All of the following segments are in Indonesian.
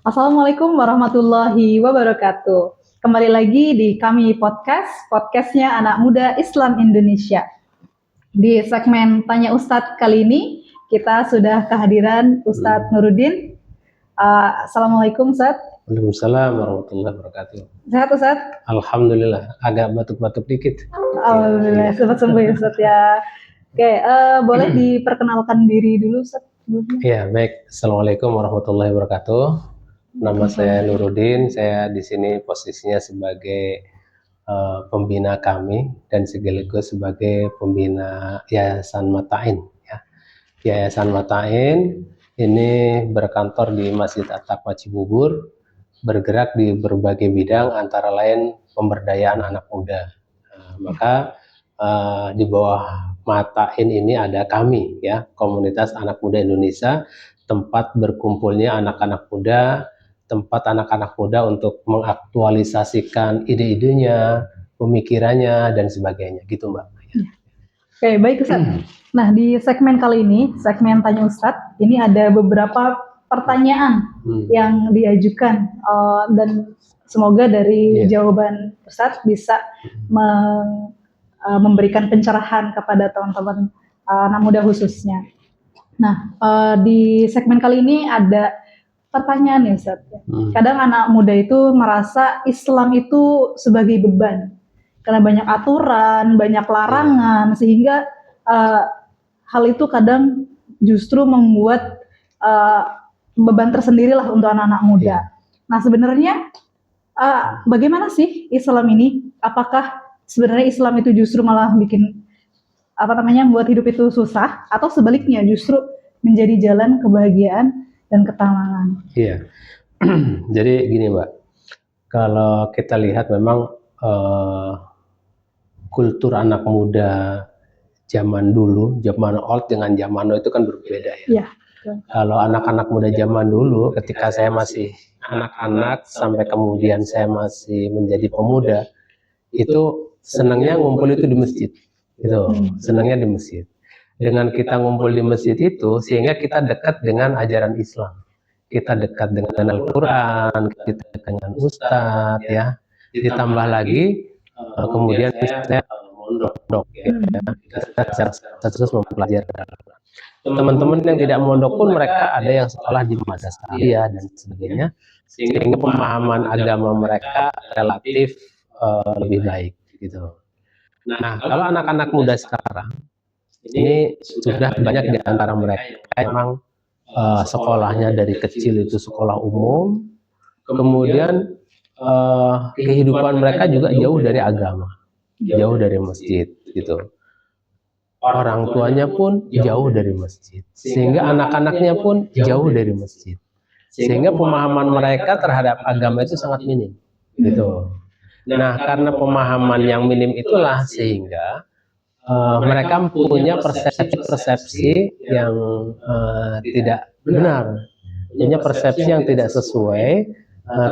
Assalamualaikum warahmatullahi wabarakatuh. Kembali lagi di kami podcastnya Anak Muda Islam Indonesia. Di segmen Tanya Ustadz kali ini, kita sudah kehadiran Ustadz Nuruddin. Assalamualaikum Ustadz. Waalaikumsalam warahmatullahi wabarakatuh. Sehat Ustadz? Alhamdulillah, agak batuk-batuk dikit. Alhamdulillah, cepat sembuh ya Ustadz ya. Oke, boleh diperkenalkan diri dulu Ustadz? Ya, baik. Assalamualaikum warahmatullahi wabarakatuh. Nama saya Nuruddin, saya di sini posisinya sebagai pembina kami dan sekaligus sebagai pembina Yayasan Matain. Ya. Yayasan Matain ini berkantor di Masjid At-Taqwa Cibubur, bergerak di berbagai bidang antara lain pemberdayaan anak muda. Maka di bawah Matain ini ada kami ya, komunitas anak muda Indonesia, tempat berkumpulnya anak-anak muda, tempat anak-anak muda untuk mengaktualisasikan ide-idenya, pemikirannya dan sebagainya gitu Mbak. Oke, baik Ustadz. Nah, di segmen kali ini, segmen Tanya Ustadz, ini ada beberapa pertanyaan yang diajukan dan semoga dari jawaban Ustadz bisa memberikan pencerahan kepada teman-teman anak muda khususnya. Nah, di segmen kali ini ada pertanyaan ya Ustaz. Kadang anak muda itu merasa Islam itu sebagai beban karena banyak aturan, banyak larangan, sehingga hal itu kadang justru membuat beban tersendiri lah untuk anak-anak muda. Nah, sebenarnya bagaimana sih Islam ini? Apakah sebenarnya Islam itu justru malah bikin membuat hidup itu susah, atau sebaliknya justru menjadi jalan kebahagiaan dan ketenangan? Iya. Jadi gini Mbak, kalau kita lihat memang kultur anak muda zaman dulu, zaman old dengan zaman now itu kan berbeda ya. Iya. Kalau anak-anak muda zaman dulu, ketika saya masih anak-anak sampai kemudian saya masih menjadi pemuda, itu senangnya ngumpul itu di masjid, gitu. Senangnya di masjid. Dengan kita ngumpul di masjid itu, sehingga kita dekat dengan ajaran Islam. Kita dekat dengan Al-Quran, kita dekat dengan Ustadz, ya. Ditambah lagi, kemudian saya mondok, ya. Kita terus mempelajari. Teman-teman yang tidak mondok pun mereka ada yang sekolah di madrasah dan sebagainya, sehingga pemahaman agama mereka relatif lebih baik, gitu. Nah, kalau anak-anak muda sekarang, ini sudah banyak di antara mereka memang sekolahnya dari kecil itu sekolah umum, kemudian kehidupan mereka juga jauh dari agama, jauh dari masjid, gitu. Orang tuanya pun jauh dari masjid, sehingga anak-anaknya pun jauh dari masjid, sehingga pemahaman mereka terhadap agama itu sangat minim, gitu. Nah, karena pemahaman yang minim itulah sehingga mereka punya persepsi yang tidak benar, punya persepsi yang tidak sesuai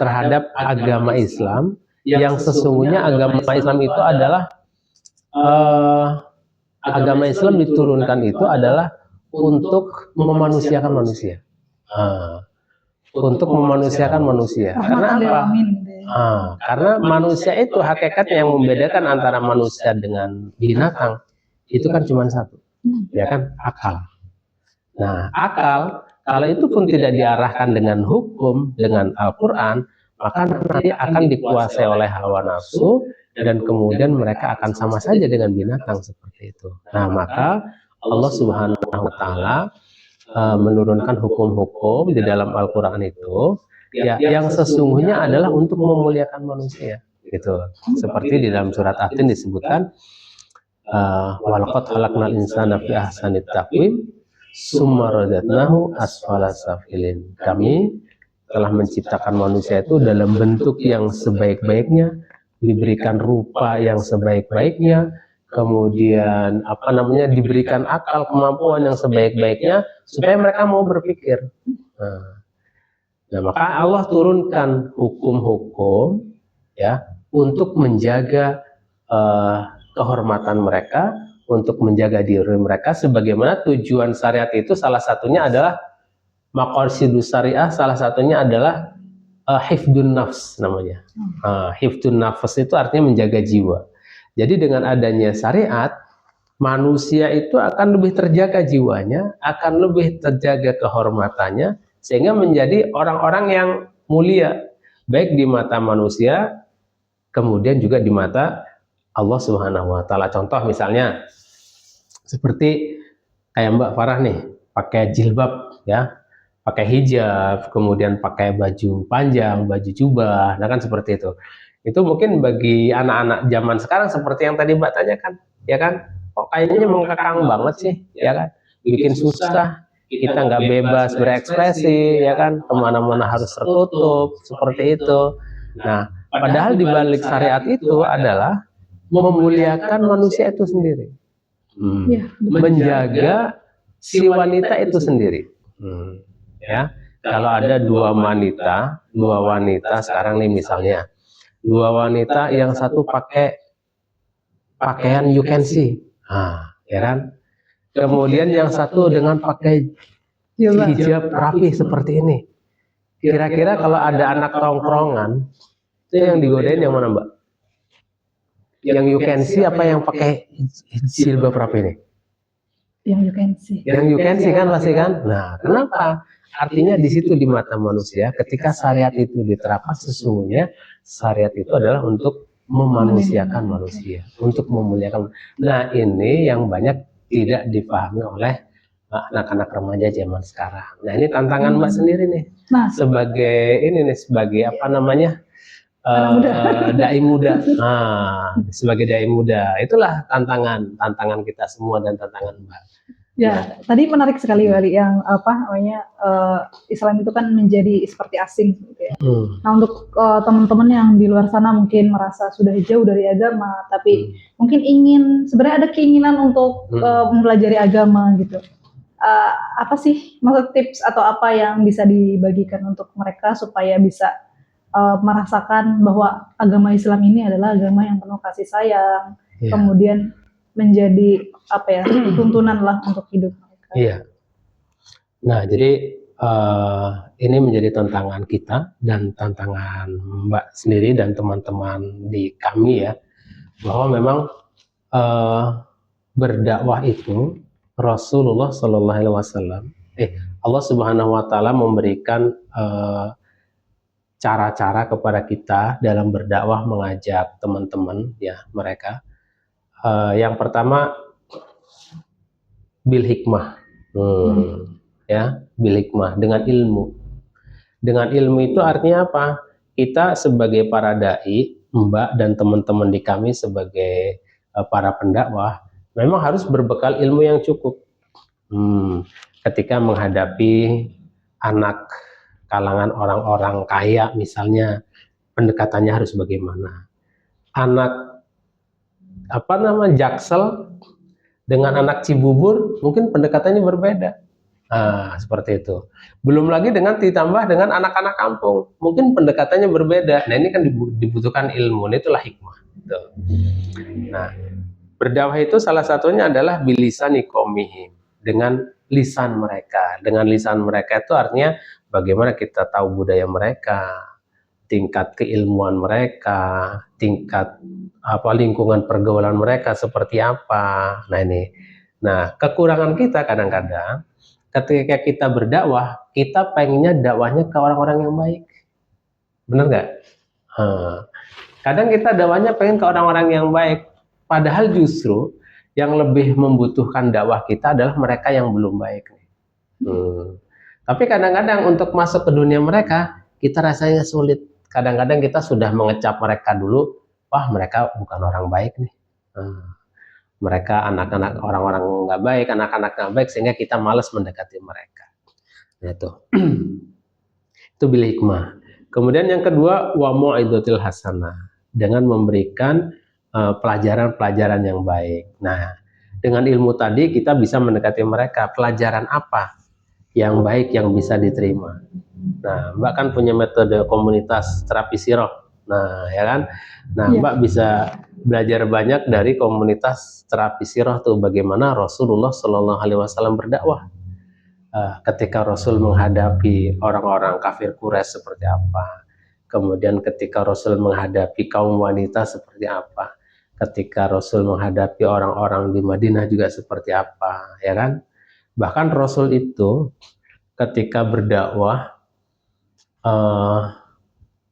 terhadap agama Islam, yang sesungguhnya agama Islam itu adalah agama Islam diturunkan itu adalah untuk memanusiakan manusia, untuk memanusiakan manusia. Karena apa? Karena manusia itu hakikatnya yang membedakan antara manusia dengan binatang itu kan cuma satu, ya kan, akal. Nah, akal kalau itu pun tidak diarahkan dengan hukum, dengan Al-Quran, maka nanti akan dikuasai oleh hawa nafsu dan kemudian mereka akan sama saja dengan binatang seperti itu. Nah, maka Allah Subhanahu wa Ta'ala menurunkan hukum-hukum di dalam Al-Quran itu, ya, yang sesungguhnya adalah untuk memuliakan manusia, gitu. Seperti di dalam surat At-Tin disebutkan, walaqad khalaqnal insana fi ahsanit taqwim summa radadnahu asfala safilin. Kami telah menciptakan manusia itu dalam bentuk yang sebaik-baiknya, diberikan rupa yang sebaik-baiknya, kemudian diberikan akal, kemampuan yang sebaik-baiknya supaya mereka mau berpikir. Nah, maka Allah turunkan hukum-hukum ya untuk menjaga kehormatan mereka, untuk menjaga diri mereka, sebagaimana tujuan syariat itu salah satunya adalah maqasidus syariah, salah satunya adalah hifdun nafs namanya. Hifdun nafs itu artinya menjaga jiwa. Jadi dengan adanya syariat, manusia itu akan lebih terjaga jiwanya, akan lebih terjaga kehormatannya, sehingga menjadi orang-orang yang mulia, baik di mata manusia, kemudian juga di mata Allah Subhanahu wa Ta'ala. Contoh misalnya, seperti kayak Mbak Farah nih, pakai jilbab, ya, pakai hijab, kemudian pakai baju panjang, baju jubah, nah kan seperti itu. Itu mungkin bagi anak-anak zaman sekarang seperti yang tadi Mbak tanyakan, ya kan? Kok kayaknya mengekang banget sih, ya kan? Bikin susah, kita nggak bebas berekspresi, ya kan? Kemana-mana harus tertutup, seperti itu. Nah, padahal di balik syariat itu adalah memuliakan manusia itu sendiri, menjaga si wanita itu sendiri. Ya, kalau ada dua wanita sekarang nih misalnya, dua wanita yang satu pakai pakaian you can see, ya kan? Kemudian yang satu dengan pakai hijab rapi seperti ini. Kira-kira kalau ada anak tongkrongan, itu yang digodain yang mana Mbak? Yang you can see apa yang pakai jilbab rapi ini? Yang you can see. Yang you can see kan pasti kan? Nah, kenapa? Artinya di situ di mata manusia, ketika syariat itu diterapkan, sesungguhnya syariat itu adalah untuk memanusiakan manusia, untuk memuliakan. Nah, ini yang banyak tidak dipahami oleh anak-anak remaja zaman sekarang. Nah, ini tantangan Mbak sendiri nih. Nah, sebagai apa namanya? Dai muda. Nah, sebagai dai muda, itulah tantangan kita semua dan tantangan Mbak. Ya, tadi menarik sekali Wali yang Islam itu kan menjadi seperti asing gitu ya. Nah, untuk teman-teman yang di luar sana mungkin merasa sudah jauh dari agama, tapi mungkin sebenarnya ada keinginan untuk mempelajari agama gitu. Apa sih maksud tips atau apa yang bisa dibagikan untuk mereka supaya bisa merasakan bahwa agama Islam ini adalah agama yang penuh kasih sayang, kemudian menjadi tuntunan lah untuk hidup mereka. Iya. Nah, jadi ini menjadi tantangan kita dan tantangan Mbak sendiri dan teman-teman di kami ya, bahwa memang berdakwah itu Rasulullah Shallallahu Alaihi Wasallam, Allah Subhanahu Wa Taala memberikan cara-cara kepada kita dalam berdakwah, mengajak teman-teman ya mereka. Yang pertama bil hikmah, ya, bil hikmah, dengan ilmu. Dengan ilmu itu artinya apa? Kita sebagai para dai, Mbak dan teman-teman di kami sebagai para pendakwah, memang harus berbekal ilmu yang cukup. Ketika menghadapi anak kalangan orang-orang kaya misalnya, pendekatannya harus bagaimana? Anak Jaksel dengan anak Cibubur mungkin pendekatannya berbeda. Seperti itu. Belum lagi ditambah dengan anak-anak kampung, mungkin pendekatannya berbeda. Nah, ini kan dibutuhkan ilmu, itulah hikmah. Gitu. Nah, berdakwah itu salah satunya adalah bilisani qaumihim, dengan lisan mereka. Dengan lisan mereka itu artinya bagaimana kita tahu budaya mereka, tingkat keilmuan mereka, tingkat lingkungan pergaulan mereka seperti apa. Nah, ini. Nah, kekurangan kita kadang-kadang ketika kita berdakwah, kita pengennya dakwahnya ke orang-orang yang baik. Benar nggak? Kadang kita dakwahnya pengen ke orang-orang yang baik, padahal justru yang lebih membutuhkan dakwah kita adalah mereka yang belum baik. Tapi kadang-kadang untuk masuk ke dunia mereka, kita rasanya sulit. Kadang-kadang kita sudah mengecap mereka dulu, wah mereka bukan orang baik nih. Mereka anak-anak orang-orang nggak baik, anak-anak nggak baik, sehingga kita malas mendekati mereka. Nah, itu bil hikmah. Kemudian yang kedua, wa mau'izatil hasanah, dengan memberikan pelajaran-pelajaran yang baik. Nah, dengan ilmu tadi kita bisa mendekati mereka. Pelajaran apa yang baik yang bisa diterima? Nah, Mbak kan punya metode komunitas terapi siroh. Nah, ya kan? Nah, Mbak bisa belajar banyak dari komunitas terapi siroh tuh, bagaimana Rasulullah Shallallahu Alaihi Wasallam berdakwah. Ketika Rasul menghadapi orang-orang kafir Quraisy seperti apa, kemudian ketika Rasul menghadapi kaum wanita seperti apa, ketika Rasul menghadapi orang-orang di Madinah juga seperti apa, ya kan? Bahkan Rasul itu ketika berdakwah,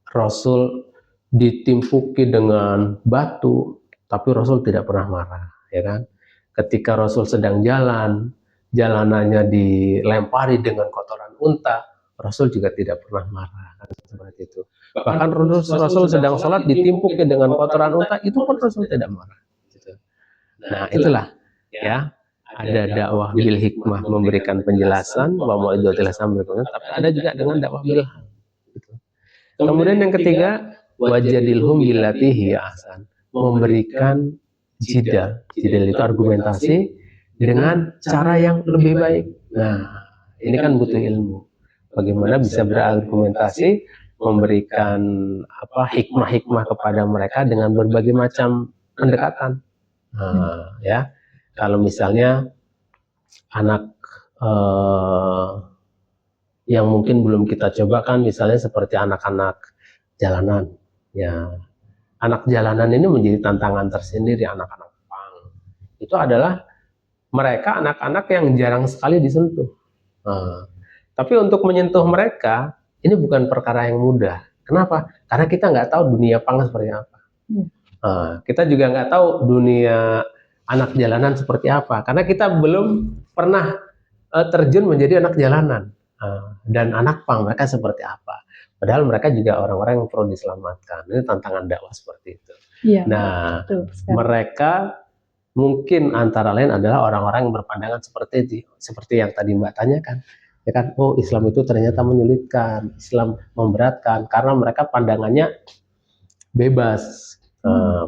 Rasul ditimpuki dengan batu, tapi Rasul tidak pernah marah, ya kan? Ketika Rasul sedang jalan, jalanannya dilempari dengan kotoran unta, Rasul juga tidak pernah marah, kan? Seperti itu. Bahkan Rasul sedang sholat ditimpuki dengan kotoran unta, itu pun Rasul tidak marah. Gitu. Nah, itulah ya, ada dakwah bil hikmah memberikan penjelasan, wa mau'izatil hasanah, tapi ada juga dengan dakwah bil hal. Gitu. Kemudian yang ketiga, wajadilhum billati hiya ahsan, memberikan jidal. Jidal itu argumentasi dengan cara yang lebih baik. Nah, ini kan butuh ilmu. Bagaimana bisa berargumentasi, memberikan hikmah-hikmah kepada mereka dengan berbagai macam pendekatan. Nah, ya, kalau misalnya anak yang mungkin belum kita coba kan, misalnya seperti anak-anak jalanan, ya, anak jalanan ini menjadi tantangan tersendiri. Anak-anak pang itu adalah mereka anak-anak yang jarang sekali disentuh. Tapi untuk menyentuh mereka ini bukan perkara yang mudah. Kenapa? Karena kita nggak tahu dunia pang seperti apa. Kita juga nggak tahu dunia anak jalanan seperti apa, karena kita belum pernah terjun menjadi anak jalanan. Dan anak pang mereka seperti apa. Padahal mereka juga orang-orang yang perlu diselamatkan. Ini tantangan dakwah seperti itu. Iya, nah, mereka mungkin antara lain adalah orang-orang yang berpandangan seperti yang tadi Mbak tanyakan. Ya kan, oh Islam itu ternyata menyulitkan, Islam memberatkan, karena mereka pandangannya bebas.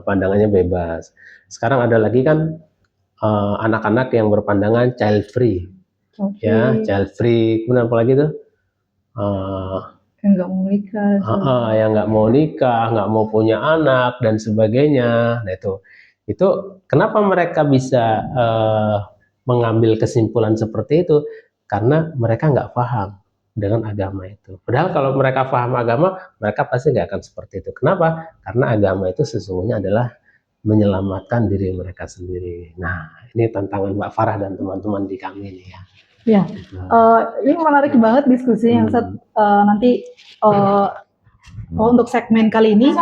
Pandangannya bebas. Sekarang ada lagi kan anak-anak yang berpandangan child free. Ya, child free. Kemudian apa lagi tuh? Yang nggak mau nikah, yang nggak mau nikah, nggak mau punya anak dan sebagainya. Nah itu kenapa mereka bisa mengambil kesimpulan seperti itu? Karena mereka nggak paham dengan agama itu. Padahal kalau mereka paham agama, mereka pasti nggak akan seperti itu. Kenapa? Karena agama itu sesungguhnya adalah menyelamatkan diri mereka sendiri. Nah, ini tantangan Mbak Farah dan teman-teman di kami ini ya. Ya, ini menarik banget diskusinya. Nanti untuk segmen kali ini,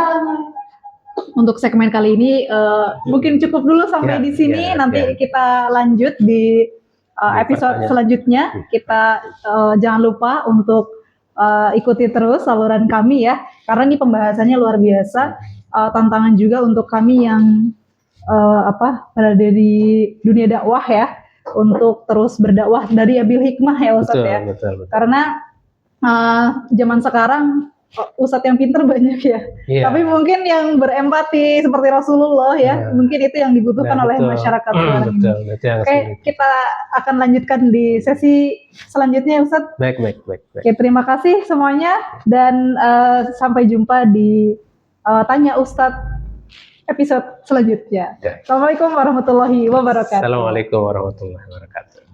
mungkin cukup dulu sampai di sini. Nanti kita lanjut di episode selanjutnya. Kita jangan lupa untuk ikuti terus saluran kami ya, karena ini pembahasannya luar biasa. Tantangan juga untuk kami yang berada di dunia dakwah ya, untuk terus berdakwah dari bil hikmah ya Ustadz ya. Betul. Karena zaman sekarang Ustadz yang pinter banyak ya. Tapi mungkin yang berempati seperti Rasulullah ya, mungkin itu yang dibutuhkan oleh masyarakat sekarang ini. Oke, kita akan lanjutkan di sesi selanjutnya Ustadz. Baik. Oke, terima kasih semuanya dan sampai jumpa di Tanya Ustadz episode selanjutnya. Assalamualaikum warahmatullahi wabarakatuh. Assalamualaikum warahmatullahi wabarakatuh.